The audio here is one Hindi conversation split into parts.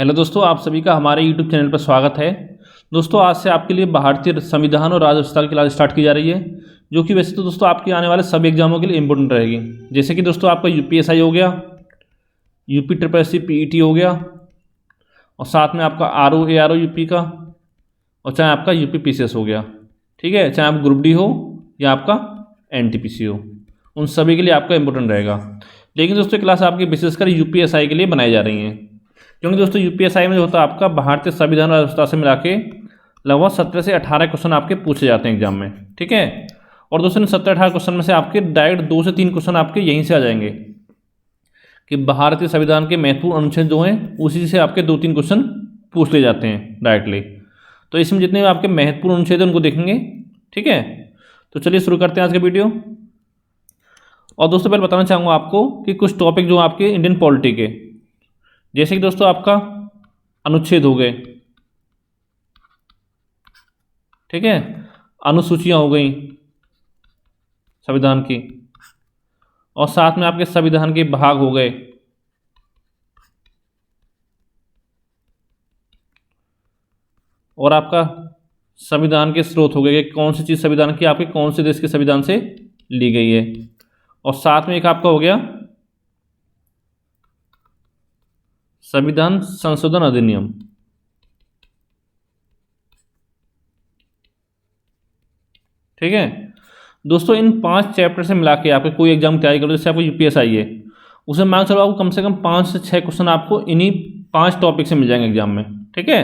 हेलो दोस्तों, आप सभी का हमारे यूट्यूब चैनल पर स्वागत है। दोस्तों, आज से आपके लिए भारतीय संविधान और राज्य व्यवस्था की क्लास स्टार्ट की जा रही है, जो कि वैसे तो दोस्तों आपके आने वाले सभी एग्जामों के लिए इंपॉर्टेंट रहेगी। जैसे कि दोस्तों आपका यूपीएसआई हो गया, यूपी ट्रिपल एससी पीईटी हो गया, और साथ में आपका आरओ एआरओ यूपी का, और चाहे आपका यूपी पीसीएस हो गया। ठीक है, चाहे आप ग्रुप डी हो या आपका एनटीपीसी हो, उन सभी के लिए आपका इंपॉर्टेंट रहेगा। लेकिन दोस्तों क्लास आपकी विशेषकर यूपीएसआई के लिए बनाई जा रही हैं, क्योंकि दोस्तों यूपीएसआई में जो होता है आपका भारतीय संविधान और व्यवस्था से मिला के लगभग 17 से 18 क्वेश्चन आपके पूछे जाते हैं एग्जाम में। ठीक है, और दोस्तों 17-18 क्वेश्चन में से आपके डायरेक्ट 2 से 3 क्वेश्चन आपके यहीं से आ जाएंगे कि भारतीय संविधान के महत्वपूर्ण अनुच्छेद जो हैं उसी से आपके 2-3 क्वेश्चन पूछ लिए जाते हैं डायरेक्टली। तो इसमें जितने भी आपके महत्वपूर्ण अनुच्छेद हैं उनको देखेंगे। ठीक है, तो चलिए शुरू करते हैं आज का वीडियो। और दोस्तों पहले बताना चाहूँगा आपको कि कुछ टॉपिक जो आपके इंडियन पॉलिटी के, जैसे कि दोस्तों आपका अनुच्छेद हो गए, ठीक है, अनुसूचियां हो गई संविधान की, और साथ में आपके संविधान के भाग हो गए, और आपका संविधान के स्रोत हो गए कि कौन सी चीज़ संविधान की आपके कौन से देश के संविधान से ली गई है, और साथ में एक आपका हो गया संविधान संशोधन अधिनियम। ठीक है दोस्तों, इन 5 चैप्टर से मिला के आपके कोई एग्जाम की तैयारी करो, जैसे आपको यूपीएसआई है, उसमें मान चलो आपको कम से कम 5 से 6 क्वेश्चन आपको इन्हीं 5 टॉपिक से मिल जाएंगे एग्जाम में। ठीक है,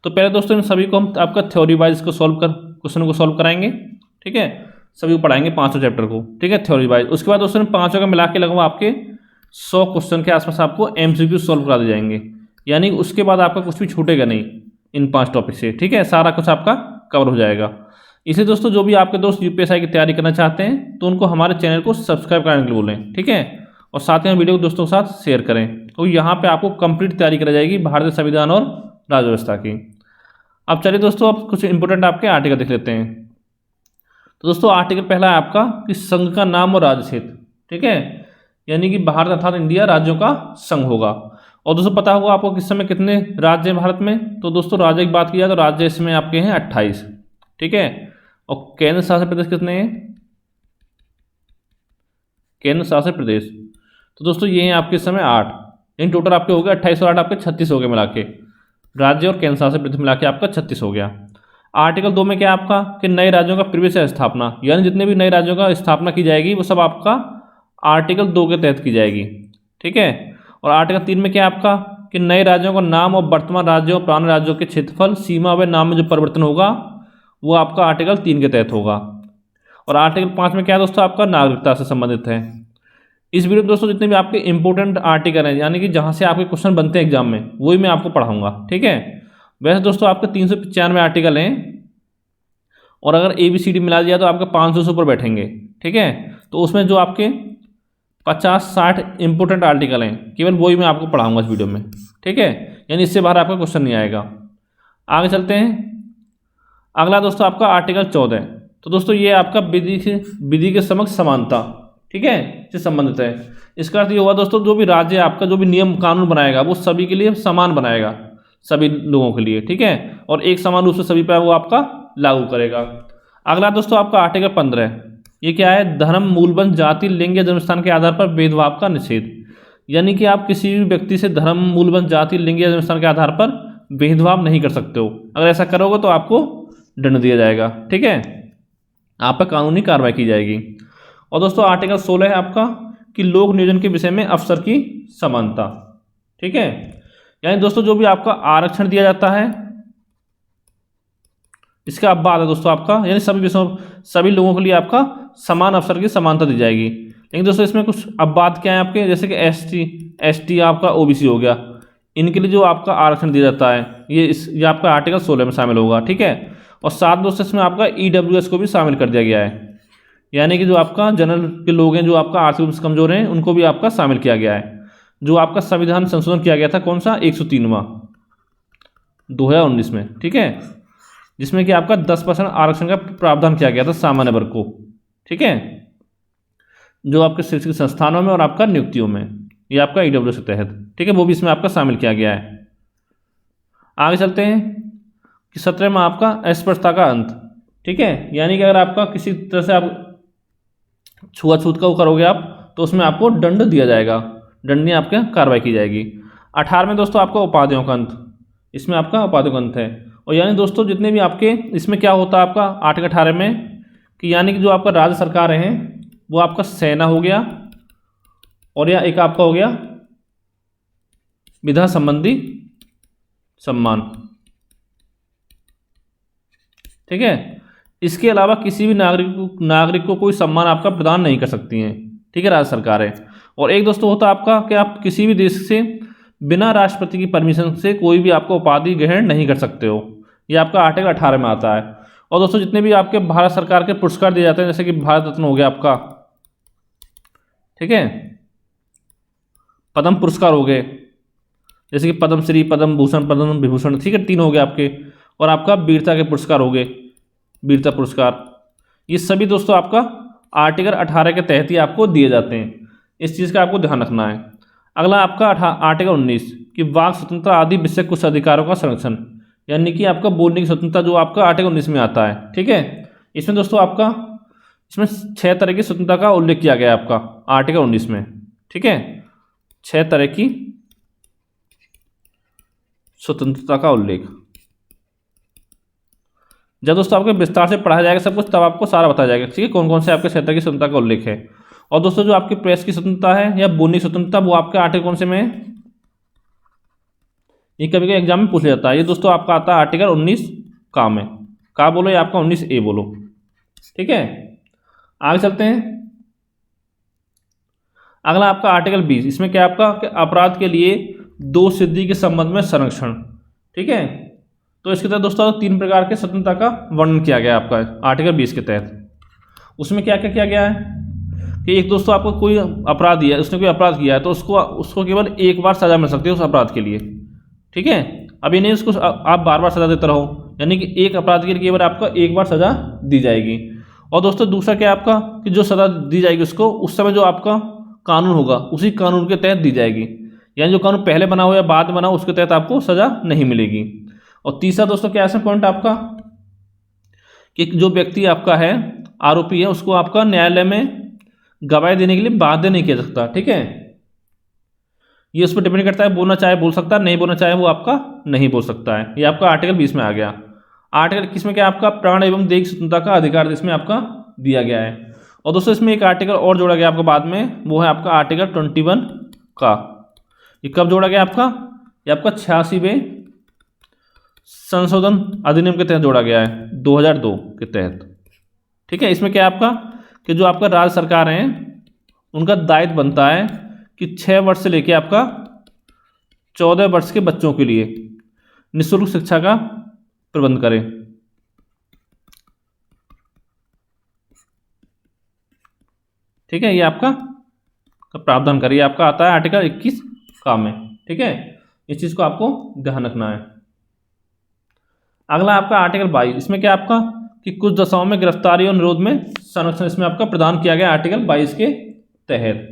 तो पहले दोस्तों इन सभी को हम आपका थ्योरी वाइज को क्वेश्चन को सॉल्व कराएंगे। ठीक है, सभी को पढ़ाएंगे 5 चैप्टर को। ठीक है, थ्योरी वाइज। उसके बाद दोस्तों इन 5 का मिला के लगभग आपके 100 क्वेश्चन के आसपास आपको एमसीक्यू सॉल्व करा दिए जाएंगे, यानी उसके बाद आपका कुछ भी छूटेगा नहीं इन 5 टॉपिक से। ठीक है, सारा कुछ आपका कवर हो जाएगा। इसलिए दोस्तों जो भी आपके दोस्त यूपीएसआई की तैयारी करना चाहते हैं तो उनको हमारे चैनल को सब्सक्राइब करने के लिए बोलें। ठीक है, और साथ में वीडियो को दोस्तों के साथ शेयर करें, तो यहाँ पे आपको कंप्लीट तैयारी कराई जाएगी भारतीय संविधान और राज्य व्यवस्था की। अब चलिए दोस्तों, अब कुछ इंपोर्टेंट आपके आर्टिकल देख लेते हैं। तो दोस्तों आर्टिकल पहला है आपका कि संघ का नाम और राज्य क्षेत्र। ठीक है, यानी कि भारत अर्थात इंडिया राज्यों का संघ होगा। और दोस्तों पता होगा आपको किस समय कितने राज्य हैं भारत में। तो दोस्तों राज्य की बात की जाए तो राज्य इसमें आपके हैं 28। ठीक है, और केंद्र शासित प्रदेश कितने हैं? केंद्र शासित प्रदेश तो दोस्तों ये हैं आपके इस समय 8, यानी टोटल आपके हो गए 28 और 8 आपके 36 हो गए मिला के। राज्य और केंद्र शासित प्रदेश मिला के आपका 36 हो गया। आर्टिकल 2 में क्या है आपका कि नए राज्यों का प्रवेश या स्थापना, यानी जितने भी नए राज्यों का स्थापना की जाएगी वो सब आपका आर्टिकल 2 के तहत की जाएगी। ठीक है, और आर्टिकल 3 में क्या है आपका कि नए राज्यों का नाम और वर्तमान राज्यों और पुराने राज्यों के क्षेत्रफल, सीमा व नाम में जो परिवर्तन होगा वो आपका आर्टिकल 3 के तहत होगा। और आर्टिकल 5 में क्या है दोस्तों आपका नागरिकता से संबंधित है। इस वीडियो में दोस्तों जितने भी आपके इंपॉर्टेंट आर्टिकल हैं, यानी कि जहाँ से आपके क्वेश्चन बनते हैं एग्जाम में, वही मैं आपको पढ़ाऊंगा। ठीक है, वैसे दोस्तों आपके 395 आर्टिकल हैं, और अगर ABCD मिला दिया तो आपके 500 से ऊपर बैठेंगे। ठीक है, तो उसमें जो आपके 50-60 इंपॉर्टेंट आर्टिकल हैं, केवल वही मैं आपको पढ़ाऊंगा इस वीडियो में। ठीक है, यानी इससे बाहर आपका क्वेश्चन नहीं आएगा। आगे चलते हैं। अगला दोस्तों आपका आर्टिकल 14। तो दोस्तों ये आपका विधि के समक्ष समानता, ठीक है, से संबंधित है। इसका अर्थ ये होगा दोस्तों जो भी राज्य आपका जो भी नियम कानून बनाएगा वो सभी के लिए समान बनाएगा, सभी लोगों के लिए। ठीक है, और एक समान रूप से सभी पर वो आपका लागू करेगा। अगला दोस्तों आपका आर्टिकल 15। ये क्या है? धर्म, मूलबंध, जाति, लिंग या जन्मस्थान के आधार पर भेदभाव का निषेध, यानी कि आप किसी भी व्यक्ति से धर्म, मूलबंध, जाति, लिंग या जन्मस्थान के आधार पर भेदभाव नहीं कर सकते हो। अगर ऐसा करोगे तो आपको दंड दिया जाएगा। ठीक है, आप पर कानूनी कार्रवाई की जाएगी। और दोस्तों आर्टिकल 16 है आपका कि लोक नियोजन के विषय में अवसर की समानता। ठीक है, यानी दोस्तों जो भी आपका आरक्षण दिया जाता है इसका अब बात है दोस्तों आपका, यानी सभी लोगों के लिए आपका समान अवसर की समानता दी जाएगी। लेकिन दोस्तों इसमें कुछ अब बात क्या है आपके, जैसे कि ST आपका OBC हो गया, इनके लिए जो आपका आरक्षण दिया जाता है ये आपका आर्टिकल 16 में शामिल होगा। ठीक है, और साथ दोस्तों इसमें आपका EWS को भी शामिल कर दिया गया है, यानी कि जो आपका जनरल के लोग हैं जो आपका आर्थिक रूप से कमजोर हैं उनको भी आपका शामिल किया गया है। जो आपका संविधान संशोधन किया गया था कौन सा, 103वां 2019 में। ठीक है, जिसमें कि आपका 10% आरक्षण का प्रावधान किया गया था सामान्य वर्ग को। ठीक है, जो आपके शैक्षिक संस्थानों में और आपका नियुक्तियों में, ये आपका EWS के तहत। ठीक है, वो भी इसमें आपका शामिल किया गया है। आगे चलते हैं कि 17 में आपका अस्पृश्यता का अंत। ठीक है, यानी कि अगर आपका किसी तरह से आप छुआछूत का करोगे आप तो उसमें आपको दंड दिया जाएगा, दंडनीय आपके कार्रवाई की जाएगी। 18 में दोस्तों आपका उपाधियों का अंत, इसमें आपका उपाधियों का अंत है। और यानी दोस्तों जितने भी आपके इसमें क्या होता है आपका आर्टिकल 18 में कि यानी कि जो आपका राज्य सरकार है वो आपका सेना हो गया और या एक आपका हो गया विधा संबंधी सम्मान। ठीक है, इसके अलावा किसी भी नागरिक को कोई सम्मान आपका प्रदान नहीं कर सकती हैं। ठीक है, राज्य सरकार है। और एक दोस्तों होता है आपका कि आप किसी भी देश से बिना राष्ट्रपति की परमिशन से कोई भी आपको उपाधि ग्रहण नहीं कर सकते हो, ये आपका आर्टिकल 18 में आता है। और दोस्तों जितने भी आपके भारत सरकार के पुरस्कार दिए जाते हैं जैसे कि भारत रत्न हो गया आपका, ठीक है, पद्म पुरस्कार हो गए जैसे कि पद्मश्री, पद्म भूषण, पद्म विभूषण, ठीक है, 3 हो गए आपके। और आपका वीरता के पुरस्कार हो गए, वीरता पुरस्कार, ये सभी दोस्तों आपका आर्टिकल 18 के तहत ही आपको दिए जाते हैं। इस चीज़ का आपको ध्यान रखना है। अगला आपका आर्टिकल 19 कि वाक स्वतंत्रता आदि विषय कुछ अधिकारों का संरक्षण, यानी कि आपका बोलने की स्वतंत्रता जो आपका आर्टिकल 19 में आता है। ठीक है, इसमें दोस्तों आपका इसमें 6 तरह की स्वतंत्रता का उल्लेख किया गया है आपका आर्टिकल 19 में। ठीक है, 6 तरह की स्वतंत्रता का उल्लेख। जब दोस्तों आपके विस्तार से पढ़ाया जाएगा सब कुछ तब आपको सारा बताया जाएगा, ठीक है, कौन कौन से आपके क्षेत्र की स्वतंत्रता का उल्लेख है। और दोस्तों जो आपकी प्रेस की स्वतंत्रता है या बोलने की स्वतंत्रता वो आपके आर्टिकल कौन से में है, ये कभी कभी एग्जाम में पूछ लिया जाता है। ये दोस्तों आपका आता है आर्टिकल 19 का में, का बोलो या आपका 19A बोलो। ठीक है, आगे चलते हैं। अगला आपका आर्टिकल 20, इसमें क्या आपका अपराध के लिए दोष सिद्धि के संबंध में संरक्षण। ठीक है, तो इसके तहत दोस्तों 3 प्रकार के स्वतंत्रता का वर्णन किया गया आपका आर्टिकल 20 के तहत। उसमें क्या क्या किया गया है कि एक दोस्तों आपको कोई अपराधी है, उसने कोई अपराध किया है तो उसको केवल एक बार सजा मिल सकती है उस अपराध के लिए। ठीक है, अभी नहीं उसको आप बार बार सजा देते रहो, यानी कि एक अपराध के लिए केवल आपको एक बार सजा दी जाएगी। और दोस्तों दूसरा क्या आपका कि जो सजा दी जाएगी उसको उस समय जो आपका कानून होगा उसी कानून के तहत दी जाएगी, यानी जो कानून पहले बना हो या बाद में बना हो उसके तहत आपको सजा नहीं मिलेगी। और तीसरा दोस्तों क्या है पॉइंट आपका कि जो व्यक्ति आपका है आरोपी है उसको आपका न्यायालय में गवाही देने के लिए बाध्य नहीं किया सकता। ठीक है, ये उस पर डिपेंड करता है, बोलना चाहे बोल सकता है, नहीं बोलना चाहे वो आपका नहीं बोल सकता है। ये आपका आर्टिकल 20 में आ गया। आर्टिकल 21 में क्या आपका प्राण एवं देह की स्वतंत्रता का अधिकार इसमें आपका दिया गया है। और दोस्तों इसमें एक आर्टिकल और जोड़ा गया आपको बाद में, वो है आपका आर्टिकल 21 का। ये कब जोड़ा गया आपका, ये आपका 86वें संशोधन अधिनियम के तहत जोड़ा गया है 2002 के तहत। ठीक है, इसमें क्या आपका कि जो आपका राज्य सरकार है उनका दायित्व बनता है कि 6 वर्ष से लेकर आपका 14 वर्ष के बच्चों के लिए निःशुल्क शिक्षा का प्रबंध करें। ठीक है, ये आपका प्रावधान करिए, आपका आता है आर्टिकल 21 का में। ठीक है, इस चीज को आपको ध्यान रखना है। अगला आपका आर्टिकल 22, इसमें क्या आपका कि कुछ दशाओं में गिरफ्तारी और निरोध में संरक्षण इसमें आपका प्रदान किया गया आर्टिकल 22 के तहत।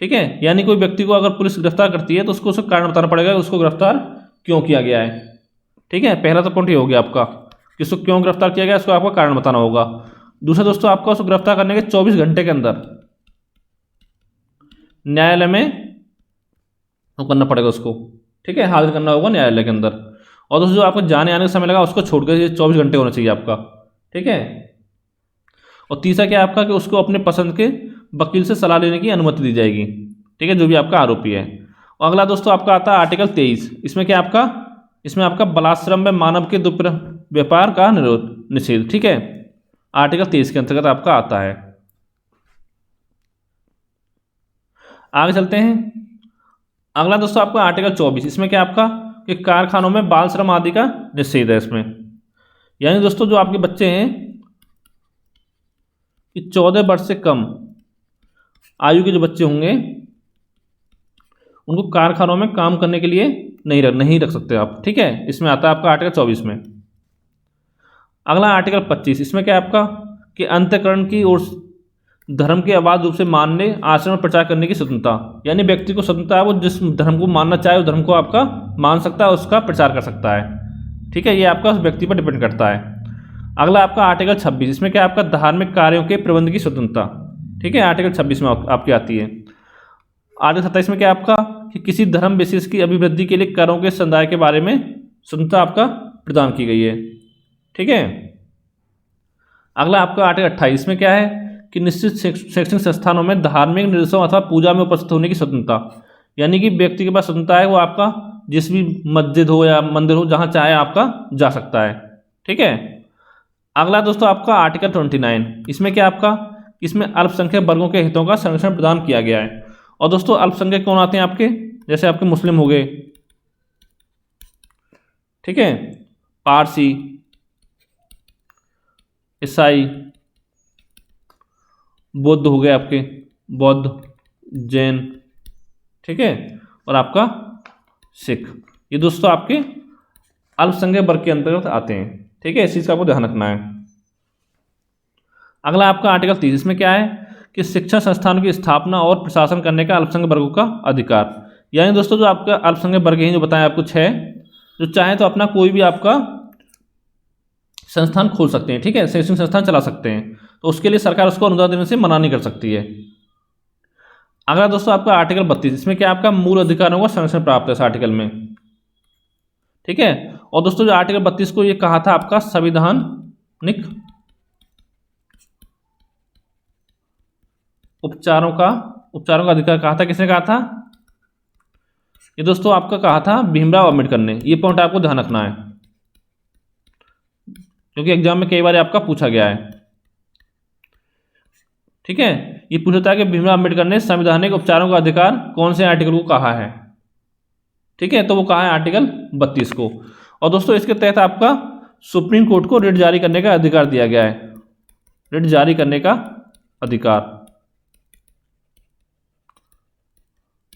ठीक है, यानी कोई व्यक्ति को अगर पुलिस गिरफ्तार करती है तो उसको कारण बताना पड़ेगा उसको गिरफ्तार क्यों किया गया है। ठीक है, पहला तो पॉइंट ये हो गया आपका कि उसको क्यों गिरफ्तार किया गया, उसको आपका कारण बताना होगा। दूसरा दोस्तों आपका उसको गिरफ्तार करने के 24 घंटे के अंदर न्यायालय में करना पड़ेगा उसको। ठीक है, हाजिर करना होगा न्यायालय के अंदर। और दोस्तों जो आपको जाने आने का समय लगा उसको छोड़कर ये 24 घंटे होना चाहिए आपका। ठीक है, और तीसरा क्या आपका कि उसको अपने पसंद के वकील से सलाह लेने की अनुमति दी जाएगी। ठीक है, जो भी आपका आरोपी है। और अगला दोस्तों आपका आता है आर्टिकल 23, इसमें क्या आपका इसमें आपका बलात्श्रम में मानव के व्यापार का निषेध। ठीक है, आर्टिकल 23 के अंतर्गत आपका आता है। आगे चलते हैं। अगला दोस्तों आपका आर्टिकल 24, इसमें क्या आपका कि कारखानों में बाल श्रम आदि का निषेध है इसमें। यानी दोस्तों जो आपके बच्चे हैं कि 14 वर्ष से कम आयु के जो बच्चे होंगे उनको कारखानों में काम करने के लिए नहीं रख सकते आप। ठीक है, इसमें आता है आपका आर्टिकल 24 में। अगला आर्टिकल 25, इसमें क्या आपका कि अंतःकरण की ओर धर्म के अबाध रूप से मानने, आचरण और प्रचार करने की स्वतंत्रता, यानी व्यक्ति को स्वतंत्रता है, वो जिस धर्म को मानना चाहे उस धर्म को आपका मान सकता है, उसका प्रचार कर सकता है। ठीक है, ये आपका उस व्यक्ति पर डिपेंड करता है। अगला आपका आर्टिकल 26, इसमें क्या आपका धार्मिक कार्यों के प्रबंध की स्वतंत्रता। ठीक है, आर्टिकल 26 में आपकी आती है। आर्टिकल 27 में क्या आपका कि किसी धर्म विशेष की अभिवृद्धि के लिए करों के समुदाय के बारे में स्वतंत्रता आपका प्रदान की गई है। ठीक है, अगला आपका आर्टिकल 28 में क्या है कि निश्चित शैक्षणिक संस्थानों में धार्मिक निर्देशों अथवा पूजा में उपस्थित होने की स्वतंत्रता, यानी कि व्यक्ति के पास स्वतंत्रता है, वो आपका जिस भी मस्जिद हो या मंदिर हो जहाँ चाहे आपका जा सकता है। ठीक है, अगला दोस्तों आपका आर्टिकल 29, इसमें क्या आपका, इसमें अल्पसंख्यक वर्गों के हितों का संरक्षण प्रदान किया गया है। और दोस्तों अल्पसंख्यक कौन आते हैं आपके, जैसे आपके मुस्लिम हो गए, ठीक है, पारसी, ईसाई, बौद्ध हो गए आपके, बौद्ध, जैन, ठीक है, और आपका सिख, ये दोस्तों आपके अल्पसंख्यक वर्ग के अंतर्गत आते हैं। ठीक है, इस चीज़ का आपको ध्यान रखना है। अगला आपका आर्टिकल 30, इसमें क्या है कि शिक्षण संस्थानों की स्थापना और प्रशासन करने का अल्पसंख्यक वर्गों का अधिकार, यानी दोस्तों जो आपका अल्पसंख्यक वर्ग हैं जो बताएं आपको 6, जो चाहें तो अपना कोई भी आपका संस्थान खोल सकते हैं। ठीक है, शैक्षणिक संस्थान चला सकते हैं, तो उसके लिए सरकार उसको अनुदान देने से मना नहीं कर सकती है। अगला दोस्तों आपका आर्टिकल 32, इसमें क्या आपका मूल अधिकारों का संरक्षण प्राप्त है इस आर्टिकल में। ठीक है, और दोस्तों जो आर्टिकल 32 को ये कहा था आपका संवैधानिक उपचारों का अधिकार कहा था, किसने कहा था, ये दोस्तों आपका कहा था भीमराव अम्बेडकर ने। ये पॉइंट आपको ध्यान रखना है क्योंकि एग्जाम में कई बार आपका पूछा गया है। ठीक है, ये पूछता है कि भीमराव अम्बेडकर ने संवैधानिक उपचारों का अधिकार कौन से आर्टिकल को कहा है। ठीक है, तो वो कहा है आर्टिकल 32 को। और दोस्तों इसके तहत आपका सुप्रीम कोर्ट को रिट जारी करने का अधिकार दिया गया है, रिट जारी करने का अधिकार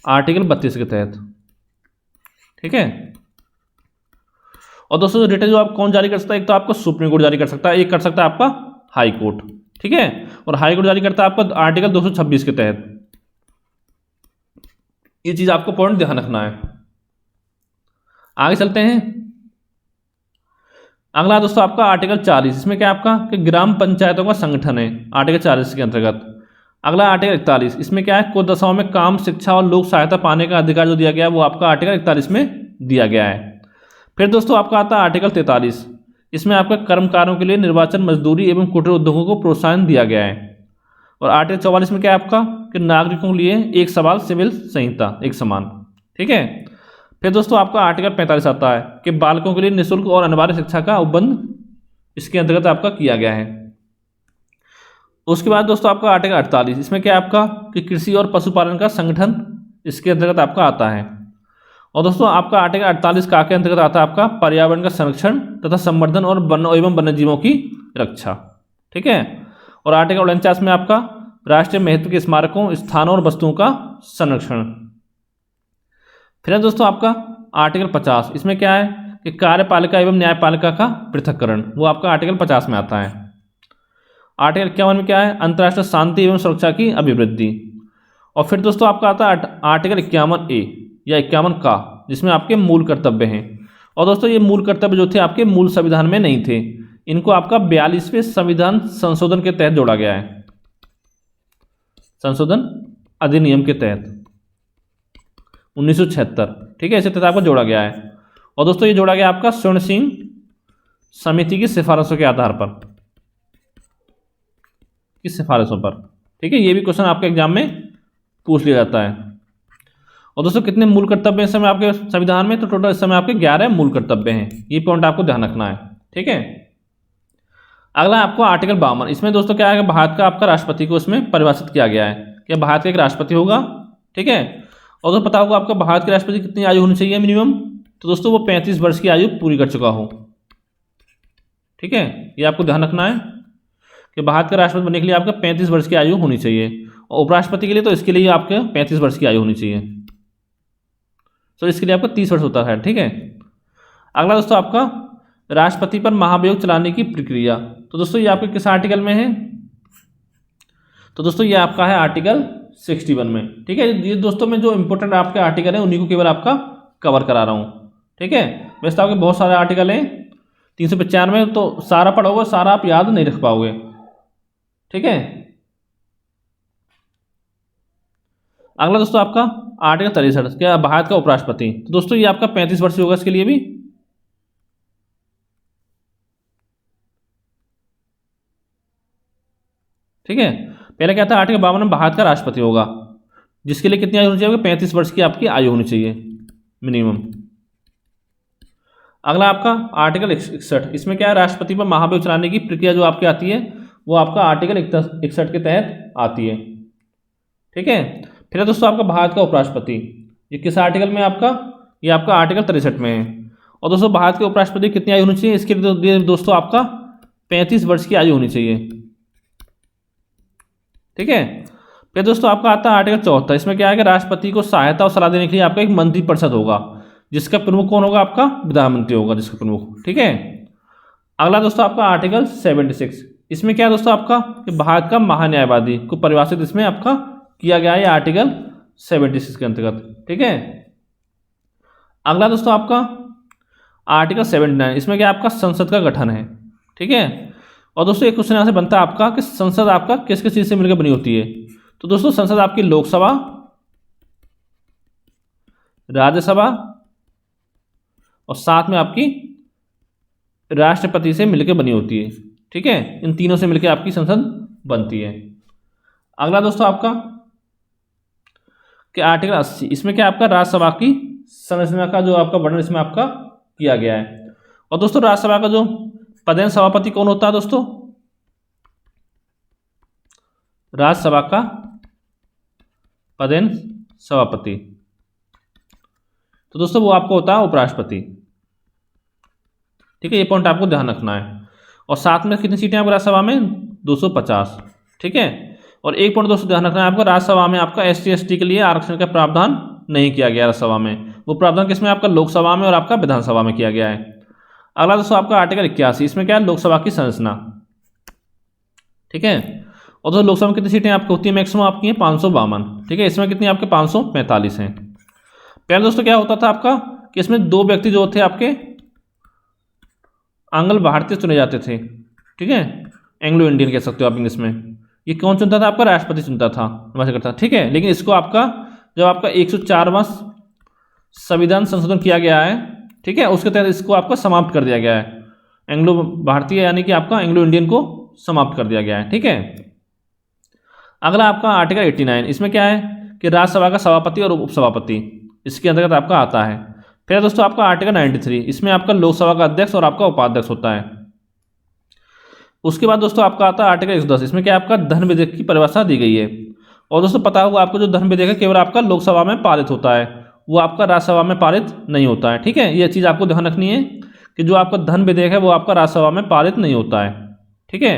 आर्टिकल 32 के तहत। ठीक है, और दोस्तों रिट जो आप कौन जारी कर सकता है, एक तो आपका सुप्रीम कोर्ट जारी कर सकता है, एक कर सकता है आपका हाई कोर्ट। ठीक है, और हाई कोर्ट जारी करता है आपका आर्टिकल 226 के तहत। ये चीज आपको पॉइंट ध्यान रखना है। आगे चलते हैं। अगला दोस्तों आपका आर्टिकल 40, इसमें क्या आपका कि ग्राम पंचायतों का संगठन है, आर्टिकल 40 के अंतर्गत। अगला आर्टिकल 41, इसमें क्या है, कुछ दशाओं में काम, शिक्षा और लोक सहायता पाने का अधिकार जो दिया गया है वो आपका आर्टिकल 41 में दिया गया है। फिर दोस्तों आपका आता है आर्टिकल 43, इसमें आपका कर्मकारों के लिए निर्वाचन, मजदूरी एवं कुटीर उद्योगों को प्रोत्साहन दिया गया है। और आर्टिकल 44 में क्या है आपका कि नागरिकों के लिए एक सवाल सिविल संहिता एक समान। ठीक है, फिर दोस्तों आपका आर्टिकल 45 आता है कि बालकों के लिए निःशुल्क और अनिवार्य शिक्षा का उपबंध इसके अंतर्गत आपका किया गया है। उसके बाद दोस्तों आपका आर्टिकल 48, इसमें क्या है आपका कि कृषि और पशुपालन का संगठन इसके अंतर्गत आपका आता है। और दोस्तों आपका आर्टिकल 48 का के अंतर्गत आता है आपका पर्यावरण का संरक्षण तथा संवर्धन और वन एवं वन्यजीवों की रक्षा। ठीक है, और आर्टिकल 49 में आपका राष्ट्रीय महत्व के स्मारकों, स्थानों और वस्तुओं का संरक्षण। फिर दोस्तों आपका आर्टिकल 50, इसमें क्या है कि कार्यपालिका एवं न्यायपालिका का पृथक्करण, वो आपका आर्टिकल 50 में आता है। आर्टिकल 51 में क्या है, अंतर्राष्ट्रीय शांति एवं सुरक्षा की अभिवृद्धि। और फिर दोस्तों आपका आता है आर्टिकल 51A या 51 का, जिसमें आपके मूल कर्तव्य हैं। और दोस्तों ये मूल कर्तव्य जो थे आपके मूल संविधान में नहीं थे, इनको आपका 42वें संविधान संशोधन के तहत जोड़ा गया है, संशोधन अधिनियम के तहत 1976। ठीक है, इसी तहत आपको जोड़ा गया है। और दोस्तों ये जोड़ा गया आपका स्वर्ण सिंह समिति की सिफारिशों के आधार पर, किस सिफारिशों पर। ठीक है, ये भी क्वेश्चन आपके एग्जाम में पूछ लिया जाता है। और दोस्तों कितने मूल कर्तव्य इस समय आपके संविधान में, तो टोटल इस समय आपके 11 मूल कर्तव्य हैं। ये पॉइंट आपको ध्यान रखना है। ठीक है, अगला आपको आर्टिकल 52, इसमें दोस्तों क्या है कि भारत का आपका राष्ट्रपति को इसमें परिभाषित किया गया है कि भारत का एक राष्ट्रपति होगा। ठीक है, और तो पता होगा आपका भारत के राष्ट्रपति कितनी आयु होनी चाहिए मिनिमम, तो दोस्तों वो 35 वर्ष की आयु पूरी कर चुका हो। ठीक है, ये आपको ध्यान रखना है कि भारत का राष्ट्रपति बनने के लिए आपका 35 वर्ष की आयु होनी चाहिए, और उपराष्ट्रपति के लिए तो इसके लिए आपके 35 वर्ष की आयु होनी चाहिए। तो इसके लिए आपका 30 वर्ष होता है। ठीक है, अगला दोस्तों आपका राष्ट्रपति पर महाभियोग चलाने की प्रक्रिया, तो दोस्तों ये आपके किस आर्टिकल में है, तो दोस्तों ये आपका है आर्टिकल 61 में। ठीक है, ये दोस्तों मैं जो इंपॉर्टेंट आपके आर्टिकल हैं उन्हीं को केवल आपका कवर करा रहा हूँ। ठीक है, वैसे तो आपके बहुत सारे आर्टिकल हैं 395, तो सारा पढ़ोगे सारा आप याद नहीं रख पाओगे। ठीक है, अगला दोस्तों आपका आर्टिकल 63, क्या भारत का उपराष्ट्रपति। तो दोस्तों ये आपका 35 वर्ष होगा इसके लिए भी। ठीक है, पहले क्या था आर्टिकल 52 में भारत का राष्ट्रपति होगा, जिसके लिए कितनी आयु होनी चाहिए, 35 वर्ष की आपकी आयु होनी चाहिए मिनिमम। अगला आपका आर्टिकल 61, इसमें क्या है राष्ट्रपति पर महाभियोग चलाने की प्रक्रिया जो आपकी आती है वो आपका आर्टिकल 61 के तहत आती है। ठीक है, फिर है दोस्तों आपका भारत का उपराष्ट्रपति, ये किस आर्टिकल में आपका, ये आपका आर्टिकल 63 में है। और दोस्तों भारत के उपराष्ट्रपति कितनी आयु होनी चाहिए, इसके लिए दोस्तों आपका 35 वर्ष की आयु होनी चाहिए। ठीक है, फिर दोस्तों आपका आता है आर्टिकल 74, इसमें क्या है कि राष्ट्रपति को सहायता और सलाह देने के लिए आपका एक मंत्रिपरिषद होगा, जिसका प्रमुख कौन होगा, आपका विधानमंत्री होगा जिसका प्रमुख। ठीक है, अगला दोस्तों आपका आर्टिकल 76, इसमें क्या है दोस्तों आपका कि भारत का महान्यायवादी को परिभाषित इसमें आपका किया गया है आर्टिकल 76 के अंतर्गत। ठीक है, अगला दोस्तों आपका आर्टिकल 79, इसमें क्या आपका संसद का गठन है। ठीक है, और दोस्तों एक क्वेश्चन यहाँ से बनता है आपका कि संसद आपका किस किस चीज से मिलकर बनी होती है। तो दोस्तों संसद आपकी लोकसभा, राज्यसभा और साथ में आपकी राष्ट्रपति से मिलकर बनी होती है। ठीक है, इन तीनों से मिलकर आपकी संसद बनती है। अगला दोस्तों आपका कि आर्टिकल 80, इसमें क्या आपका राज्यसभा की संरचना का जो आपका वर्णन इसमें आपका किया गया है। और दोस्तों राज्यसभा का जो पदेन सभापति कौन होता है दोस्तों, राज्यसभा का पदेन सभापति, तो दोस्तों वो आपको होता है उपराष्ट्रपति। ठीक है, ये पॉइंट आपको ध्यान रखना है। और साथ में कितनी सीटें आपको राज्यसभा में, 250। ठीक है, और एक पॉइंट दोस्तों ध्यान रखना है आपको, राज्यसभा में आपका SC ST के लिए आरक्षण का प्रावधान नहीं किया गया राज्यसभा में, वो प्रावधान किसमें आपका लोकसभा में और आपका विधानसभा में किया गया है। अगला दोस्तों आपका आर्टिकल 81, इसमें क्या है लोकसभा की संरचना। ठीक है, और दोस्तों लोकसभा में कितनी सीटें आपकी होती है, मैक्सिमम आपकी हैं 552। ठीक है, इसमें कितनी आपके 545 हैं। पहले दोस्तों क्या होता था आपका कि इसमें 2 व्यक्ति जो थे आपके आंग्ल भारतीय चुने जाते थे। ठीक है, एंग्लो इंडियन कह सकते हो आप इंग्लिश में। ये कौन चुनता था, आपका राष्ट्रपति चुनता था, वैसे करता। ठीक है, लेकिन इसको आपका जब आपका 104वां संविधान संशोधन किया गया है, ठीक है, उसके तहत इसको आपका समाप्त कर दिया गया है, एंग्लो भारतीय यानी कि आपका एंग्लो इंडियन को समाप्त कर दिया गया है। ठीक है, अगला आपका आर्टिकल 89, इसमें क्या है कि राज्यसभा का सभापति और उपसभापति इसके अंतर्गत आपका आता है। फिर दोस्तों आपका आर्टिकल 93, इसमें आपका लोकसभा का अध्यक्ष और आपका उपाध्यक्ष होता है। उसके बाद दोस्तों आपका आता है आर्टिकल 110, इसमें क्या आपका धन विधेयक की परिभाषा दी गई है। और दोस्तों पता होगा आपको जो धन विधेयक है केवल आपका लोकसभा में पारित होता है, वो आपका राज्यसभा में पारित नहीं होता है। ठीक है, ये चीज़ आपको ध्यान रखनी है कि जो आपका धन विधेयक है वो आपका राज्यसभा में पारित नहीं होता है। ठीक है,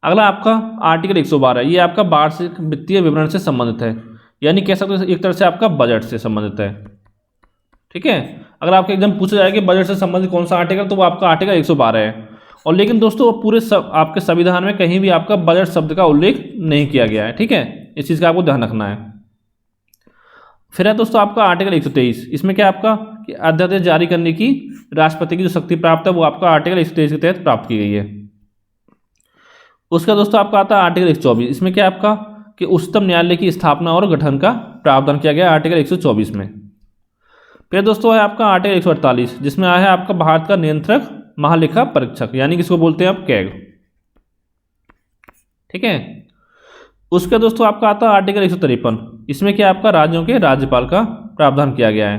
अगला आपका आर्टिकल 112, ये आपका वार्षिक वित्तीय विवरण से संबंधित है, यानी कह सकते हो एक तरह से आपका बजट से संबंधित है। ठीक है, अगर आपके एग्जाम पूछा जाए कि बजट से संबंधित कौन सा आर्टिकल, तो वो आपका आर्टिकल 112 है। और लेकिन दोस्तों पूरे आपके संविधान में कहीं भी आपका बजट शब्द का उल्लेख नहीं किया गया है। ठीक है, इस चीज़ का आपको ध्यान रखना है। फिर है दोस्तों आपका आर्टिकल 123, इसमें क्या आपका कि अध्यादेश जारी करने की राष्ट्रपति की जो शक्ति प्राप्त है वो आपका आर्टिकल 123 के तहत प्राप्त की गई है। उसका दोस्तों आपका आता है आर्टिकल 124, इसमें क्या आपका कि उच्चतम न्यायालय की स्थापना और गठन का प्रावधान किया गया आर्टिकल 124 में। फिर दोस्तों है आपका आर्टिकल 148, जिसमें आया है आपका भारत का नियंत्रक महालेखा परीक्षक, यानी किसको बोलते हैं आप, कैग। ठीक है, उसका दोस्तों आपका आता है आर्टिकल 153, इसमें क्या आपका राज्यों के राज्यपाल का प्रावधान किया गया है।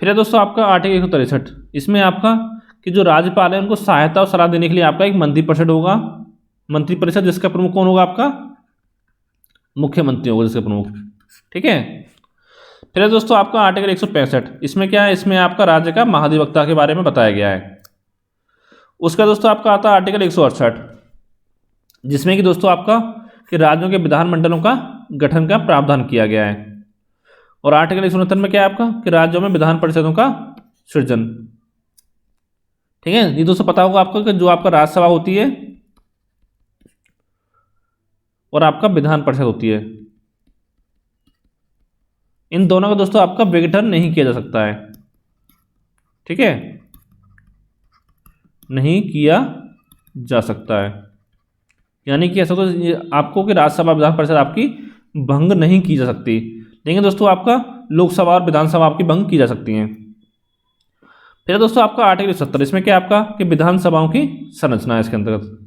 फिर है दोस्तों आपका आर्टिकल 163, इसमें आपका कि जो राज्यपाल है उनको सहायता और सलाह देने के लिए आपका एक मंत्रिपरिषद होगा, मंत्रिपरिषद जिसका प्रमुख कौन होगा, आपका मुख्यमंत्री होगा जिसका प्रमुख। ठीक है, फिर है दोस्तों आपका आर्टिकल 165, इसमें क्या है, इसमें आपका राज्य का महाधिवक्ता के बारे में बताया गया है। उसका दोस्तों आपका आता है आर्टिकल 168, जिसमें कि दोस्तों आपका कि राज्यों के विधानमंडलों का गठन का प्रावधान किया गया है। और आर्टिकल 169 में क्या है आपका कि राज्यों में विधान परिषदों का सृजन। ठीक है, ये दोस्तों पता होगा आपको कि जो आपका राज्यसभा होती है और आपका विधान परिषद होती है। इन दोनों का दोस्तों आपका विघटन नहीं किया जा सकता है, ठीक है, नहीं किया जा सकता है। यानी कि ऐसा तो आपको कि राज्यसभा विधान परिषद आपकी भंग नहीं की जा सकती, लेकिन दोस्तों आपका लोकसभा और विधानसभा आपकी भंग की जा सकती हैं। फिर दोस्तों आपका आर्टिकल 70, इसमें क्या आपका कि विधानसभाओं की संरचना है इसके अंतर्गत।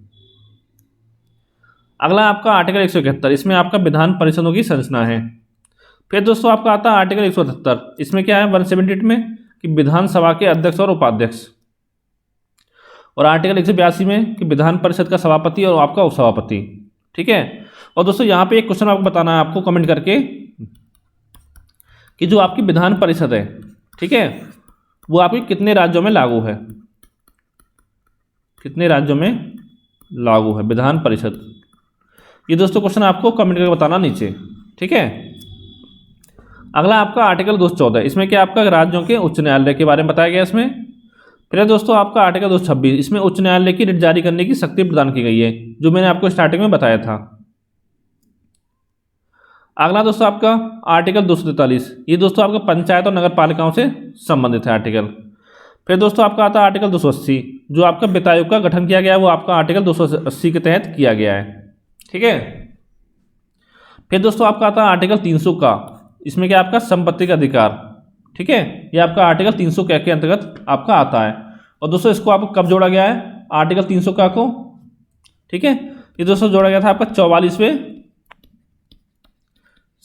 अगला आपका आर्टिकल 171, इसमें आपका विधान परिषदों की संरचना है। फिर दोस्तों आपका आता है आर्टिकल 178, इसमें क्या है 178 में कि विधानसभा के अध्यक्ष और उपाध्यक्ष। और आर्टिकल 182 में कि विधान परिषद का सभापति और आपका उपसभापति, ठीक है। और दोस्तों यहाँ पे एक क्वेश्चन आपको बताना है, आपको कमेंट करके, कि जो आपकी विधान परिषद है, ठीक है, वो आपके कितने राज्यों में लागू है, कितने राज्यों में लागू है विधान परिषद। ये दोस्तों क्वेश्चन आपको कमेंट करके बताना नीचे, ठीक है। अगला आपका आर्टिकल 214, इसमें क्या आपका राज्यों के उच्च न्यायालय के बारे में बताया गया इसमें। फिर दोस्तों आपका आर्टिकल 226, इसमें उच्च न्यायालय की रिट जारी करने की शक्ति प्रदान की गई है, जो मैंने आपको स्टार्टिंग में बताया था। अगला दोस्तों आपका आर्टिकल 243, ये दोस्तों आपका पंचायत और नगर पालिकाओं से संबंधित है आर्टिकल। फिर दोस्तों आपका आता है आर्टिकल 280, जो आपका वित्त आयोग का गठन किया गया है, वो आपका आर्टिकल 280 के तहत किया गया है, ठीक है। फिर दोस्तों आपका आता है आर्टिकल 300 का, इसमें क्या आपका संपत्ति का अधिकार, ठीक है, ये आपका आर्टिकल 300 के अंतर्गत आपका आता है। और दोस्तों इसको आपको कब जोड़ा गया है आर्टिकल 300 का को, ठीक है, ये दोस्तों जोड़ा गया था आपका 44वें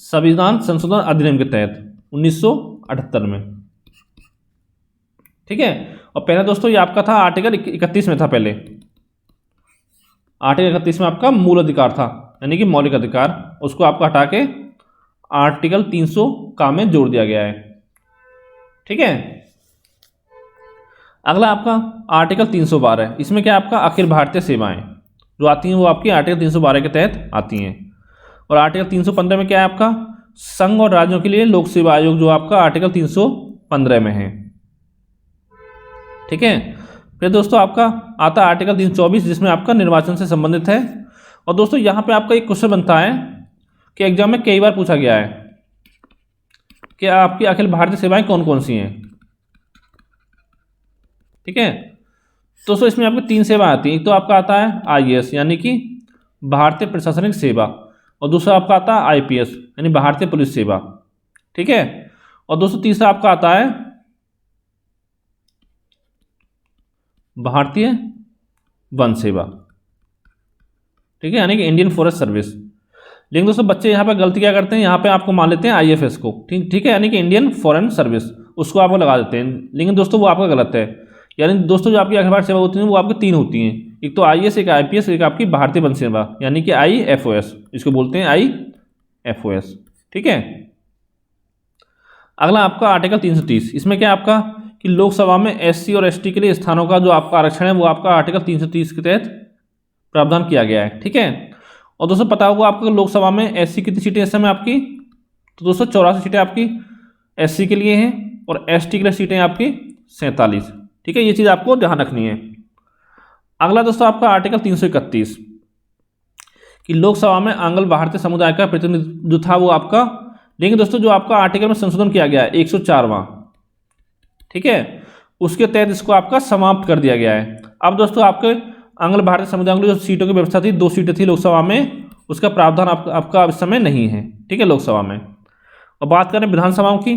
संविधान संशोधन अधिनियम के तहत 1978 में, ठीक है। और पहले दोस्तों ये आपका था आर्टिकल 31 में था, पहले आर्टिकल 31 में आपका मूल अधिकार था, यानी कि मौलिक अधिकार, उसको आपको हटा के आर्टिकल 300 का में जोड़ दिया गया है, ठीक है। अगला आपका आर्टिकल 312, इसमें क्या आपका अखिल भारतीय सेवाएं जो आती हैं वो आपकी आर्टिकल 312 के तहत आती हैं। और आर्टिकल 315 में क्या है आपका संघ और राज्यों के लिए लोक सेवा आयोग, जो आपका आर्टिकल 315 में है, ठीक है। फिर दोस्तों आपका आता है आर्टिकल 324, जिसमें आपका निर्वाचन से संबंधित है। और दोस्तों यहाँ पे आपका एक क्वेश्चन बनता है कि एग्जाम में कई बार पूछा गया है कि आपकी अखिल भारतीय सेवाएं कौन कौन सी हैं, ठीक है। दोस्तों इसमें आपको 3 सेवा आती हैं, एक तो आपका आता है IAS यानी कि भारतीय प्रशासनिक सेवा, और दूसरा आपका आता है IPS यानी भारतीय पुलिस सेवा, ठीक है। और दोस्तों तीसरा आपका आता है भारतीय वन सेवा, ठीक है, यानी कि इंडियन फॉरेस्ट सर्विस। लेकिन दोस्तों बच्चे यहाँ पे गलती क्या करते हैं, यहाँ पे आपको मान लेते हैं IFS को, ठीक है, यानी कि इंडियन फॉरेन सर्विस, उसको आपको लगा देते हैं। लेकिन दोस्तों वो आपका गलत है। यानी दोस्तों जो आपकी अखिल भारतीय सेवा होती हैं वो आपकी 3 होती हैं, एक तो IAS, एक IPS, एक आपकी भारतीय वन सेवा यानी कि IFOS, इसको बोलते हैं IFOS, ठीक है। अगला आपका आर्टिकल 330, इसमें क्या आपका कि लोकसभा में SC और ST के लिए स्थानों का जो आपका आरक्षण है वो आपका आर्टिकल 330 के तहत प्रावधान किया गया है, ठीक है। और दोस्तों पता होगा आपको लोकसभा में SC कितनी सीटें इस समय आपकी, तो दोस्तों 84 सीटें आपकी SC के लिए हैं और ST के लिए सीटें आपकी 47, ठीक है, ये चीज़ आपको ध्यान रखनी है। अगला दोस्तों आपका आर्टिकल 331 कि लोकसभा में आंग्ल भारतीय समुदाय का प्रतिनिधित्व जो था वो आपका, लेकिन दोस्तों जो आपका आर्टिकल में संशोधन किया गया है 104वां, ठीक है, उसके तहत इसको आपका समाप्त कर दिया गया है। अब दोस्तों आपके आंग्ल भारतीय समुदाय की जो सीटों की व्यवस्था थी, 2 सीटें थी लोकसभा में, उसका प्रावधान आपका इस समय नहीं है, ठीक है, लोकसभा में। और बात करें विधानसभाओं की,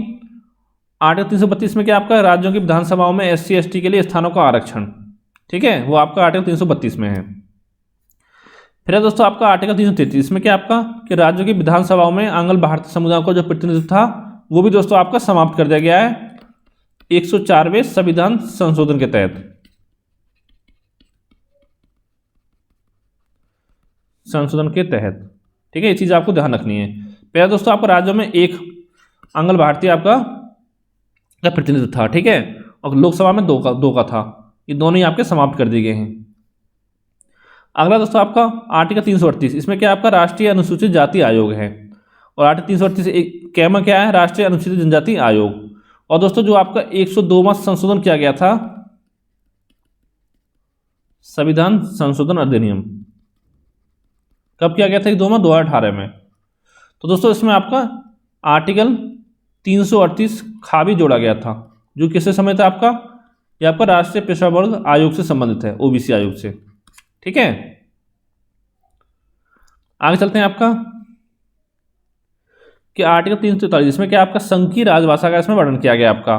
आर्टिकल 332 में क्या आपका राज्यों की विधानसभाओं में SC ST के लिए स्थानों का आरक्षण, ठीक है, वो आपका आर्टिकल 332 में है। फिर दोस्तों आपका आर्टिकल 333 में क्या आपका कि राज्यों की विधानसभाओं में आंग्ल भारतीय समुदाय का जो प्रतिनिधित्व था वो भी दोस्तों आपका समाप्त कर दिया गया है 104वें संविधान संशोधन के तहत, संशोधन के तहत, ठीक है, ये चीज़ आपको ध्यान रखनी है। पहले दोस्तों आपका राज्यों में एक आंग्ल भारतीय आपका प्रतिनिधित्व था, ठीक है, और लोकसभा में 2 का था, ये दोनों ही आपके समाप्त कर दिए गए हैं। अगला दोस्तों आपका आर्टिकल 338, इसमें क्या आपका राष्ट्रीय अनुसूचित जाति आयोग है। और आर्टिकल 338 कैमा क्या है, राष्ट्रीय अनुसूचित जनजाति आयोग। और दोस्तों जो आपका 102वां संशोधन किया गया था संविधान संशोधन अधिनियम, कब किया गया था 2018 में। तो दोस्तों इसमें आपका आर्टिकल 338 खा भी जोड़ा गया था, जो किससे संबंधित है आपका, ये आपका राष्ट्रीय पिछड़ा वर्ग आयोग से संबंधित है, ओबीसी आयोग से। ठीक है, आगे चलते हैं आपका कि आर्टिकल 343 इसमें क्या आपका संघीय राजभाषा का इसमें वर्णन किया गया आपका।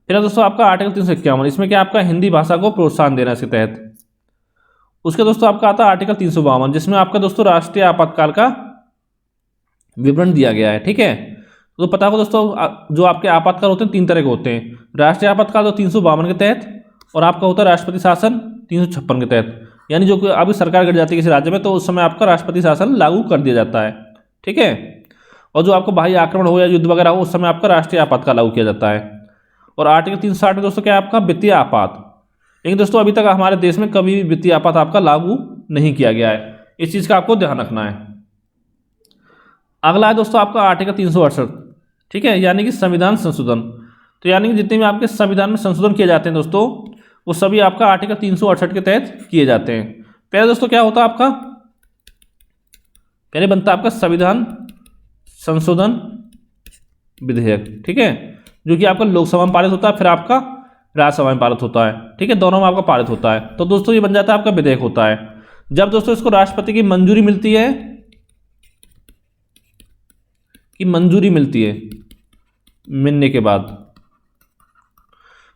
फिर दोस्तों आपका आर्टिकल 351 इसमें क्या आपका हिंदी भाषा को प्रोत्साहन देना इसके तहत। उसके दोस्तों आपका आता है आर्टिकल 352 जिसमें आपका दोस्तों राष्ट्रीय आपातकाल का विवरण दिया गया है। ठीक है, तो पता होगा दोस्तों जो आपके आपातकाल होते हैं 3 तरह के होते हैं। राष्ट्रीय आपातकाल तो 352 के तहत, और आपका होता है राष्ट्रपति शासन 356 के तहत, यानी जो अभी सरकार गिर जाती है किसी राज्य में तो उस समय आपका राष्ट्रपति शासन लागू कर दिया जाता है। ठीक है, और जो आपको बाह्य आक्रमण हो या युद्ध वगैरह हो उस समय आपका राष्ट्रीय आपातकाल लागू किया जाता है। और आर्टिकल 360 में दोस्तों क्या है आपका वित्तीय आपात, लेकिन दोस्तों अभी तक हमारे देश में कभी भी वित्तीय आपात आपका लागू नहीं किया गया है, इस चीज़ का आपको ध्यान रखना है। अगला है दोस्तों आपका आर्टिकल 368, ठीक है, यानी कि संविधान संशोधन। तो यानी कि जितने भी आपके संविधान में संशोधन किए जाते हैं दोस्तों वो सभी आपका आर्टिकल 368 के तहत किए जाते हैं। पहले दोस्तों क्या होता है आपका, पहले बनता है आपका संविधान संशोधन विधेयक। ठीक है, जो कि आपका लोकसभा में पारित होता है, फिर आपका राज्यसभा में पारित होता है। ठीक है, दोनों में आपका पारित होता है। तो दोस्तों ये बन जाता है आपका विधेयक होता है। जब दोस्तों इसको राष्ट्रपति की मंजूरी मिलती है, कि मंजूरी मिलती है मिलने के बाद,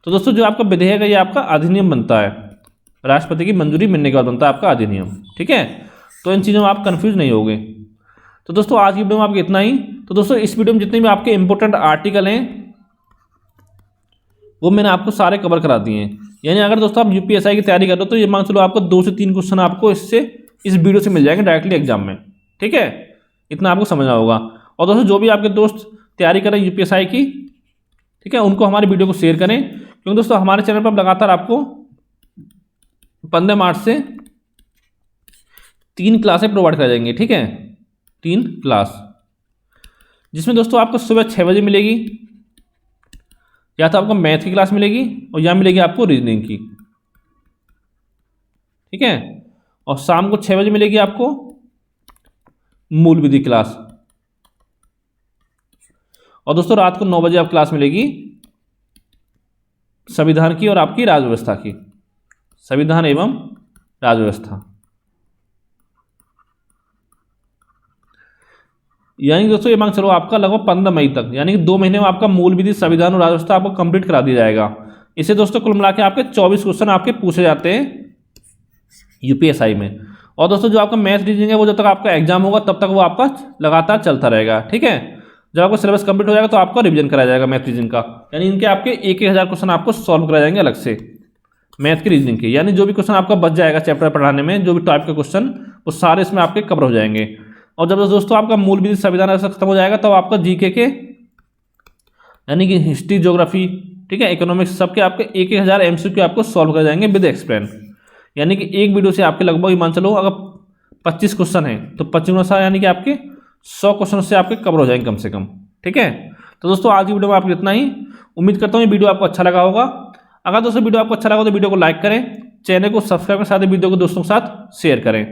तो दोस्तों जो आपका विधेयक है ये आपका अधिनियम बनता है। राष्ट्रपति की मंजूरी मिलने के बाद बनता है आपका अधिनियम। ठीक है, तो इन चीज़ों में आप कंफ्यूज नहीं होंगे। तो दोस्तों आज की वीडियो में आपको इतना ही। तो दोस्तों इस वीडियो में जितने भी आपके इंपॉर्टेंट आर्टिकल हैं वो मैंने आपको सारे कवर करा दिए हैं। यानी अगर दोस्तों आप यूपीएसआई की तैयारी कर रहे हो तो ये मान चलो आपको 2 से 3 क्वेश्चन आपको इस वीडियो से मिल जाएंगे डायरेक्टली एग्जाम में। ठीक है, इतना आपको समझना होगा। और दोस्तों जो भी आपके दोस्त तैयारी करें यूपीएसआई की, ठीक है, उनको हमारे वीडियो को शेयर करें, क्योंकि दोस्तों हमारे चैनल पर लगातार आपको 15 मार्च से 3 क्लासें प्रोवाइड कराई जाएंगी। ठीक है, 3 क्लास, जिसमें दोस्तों आपको सुबह 6 बजे मिलेगी, या तो आपको मैथ की क्लास मिलेगी और या मिलेगी आपको रीजनिंग की। ठीक है, और शाम को 6 बजे मिलेगी आपको मूल विधि क्लास, और दोस्तों रात को 9 बजे आप क्लास मिलेगी संविधान की और आपकी राज्य व्यवस्था की, संविधान एवं राज्य व्यवस्था। यानी दोस्तों ये मांग चलो आपका लगभग 15 मई तक, यानी कि 2 महीने में आपका मूल विधि संविधान और राज्य व्यवस्था आपको कंप्लीट करा दिया जाएगा। इसे दोस्तों कुल मिला के आपके 24 क्वेश्चन आपके पूछे जाते हैं यूपीएसआई में। और दोस्तों जो आपका मैथ रीजनिंग है वो जब तक आपका एग्जाम होगा तब तक वो आपका लगातार चलता रहेगा। ठीक है, जब आपका सिलेबस कंप्लीट हो जाएगा तो आपका रिवीजन कराया जाएगा मैथ रीजनिंग का, यानी इनके आपके 1,000 क्वेश्चन आपको सॉल्व कराए जाएंगे अलग से मैथ की रीजनिंग के। यानी जो भी क्वेश्चन आपका बच जाएगा चैप्टर पढ़ाने में, जो भी टाइप के क्वेश्चन वो सारे इसमें आपके कवर हो जाएंगे। और जब दोस्तों आपका मूल विधि संविधान ऐसा खत्म हो जाएगा तब आपका जीके के यानी कि हिस्ट्री, ज्योग्राफी, ठीक है, इकोनॉमिक्स, सबके आपके 1,000 एमसीक्यू आपको सॉल्व कर जाएंगे विद एक्सप्लेन। यानी कि एक वीडियो से आपके लगभग मान चलो अगर 25 क्वेश्चन हैं तो 25 यानी कि आपके 100 क्वेश्चन से आपके कवर हो जाएंगे कम से कम। ठीक है, तो दोस्तों आज की वीडियो में आपको इतना ही। उम्मीद करता हूँ ये वीडियो आपको अच्छा लगा होगा। अगर दोस्तों वीडियो आपको अच्छा लगा तो वीडियो को लाइक करें, चैनल को सब्सक्राइब करें, साथ ही वीडियो को दोस्तों के साथ शेयर करें।